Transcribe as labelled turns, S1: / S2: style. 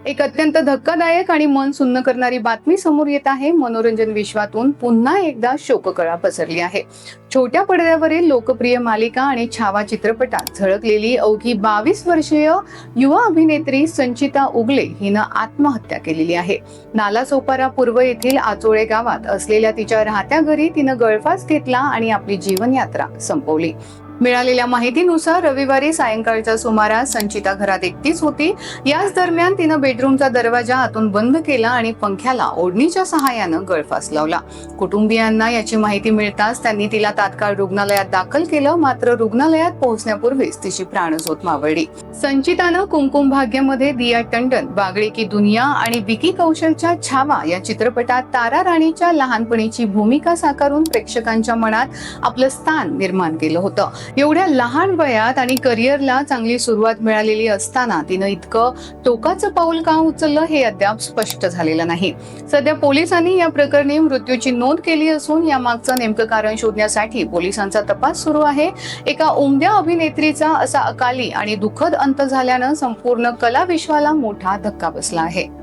S1: एक अत्यंत धक्कादायक आणि मन सुन्न करणारी बातमी समोर येत आहे. मनोरंजन विश्वातून पुन्हा एकदा शोककळा पसरली आहे. छोट्या पडद्यावरील लोकप्रिय मालिका आणि छावा चित्रपटात झळकलेली अवघी 22 वर्षीय युवा अभिनेत्री संचिता उगले हिनं आत्महत्या केलेली आहे. नालासोपारा पूर्व येथील आचोळे गावात असलेल्या तिच्या राहत्या घरी तिनं गळफास घेतला आणि आपली जीवनयात्रा संपवली. मिळालेल्या माहितीनुसार रविवारी सायंकाळच्या सुमारास संचिता घरात एकटीच होती. याच दरम्यान तिनं बेडरूमचा दरवाजा आतून बंद केला आणि पंख्याला ओढणीच्या सहाय्यानं गळफास लावला. कुटुंबियांना याची माहिती मिळताच त्यांनी तिला तात्काळ रुग्णालयात दाखल केलं. मात्र रुग्णालयात पोहोचण्यापूर्वीच तिची प्राणज्योत मावळली. संचितानं कुमकुम भाग्यमध्ये दिया टंडन, बागडी की दुनिया आणि विकी कौशलच्या छावा या चित्रपटात तारा राणीच्या लहानपणीची भूमिका साकारून प्रेक्षकांच्या मनात आपलं स्थान निर्माण केलं होतं. एवढ्या लहान वयात आणि करिअरला चांगली सुरुवात मिळालेली असताना तिनं इतकं टोकाचं पाऊल का उचललं हे अद्याप स्पष्ट झालेलं नाही. सध्या पोलिसांनी या प्रकरणी मृत्यूची नोंद केली असून यामागचं नेमकं कारण शोधण्यासाठी पोलिसांचा तपास सुरू आहे. एका उमद्या अभिनेत्रीचा असा अकाली आणि दुःखद अंत झाल्यानं संपूर्ण कला विश्वाला मोठा धक्का बसला आहे.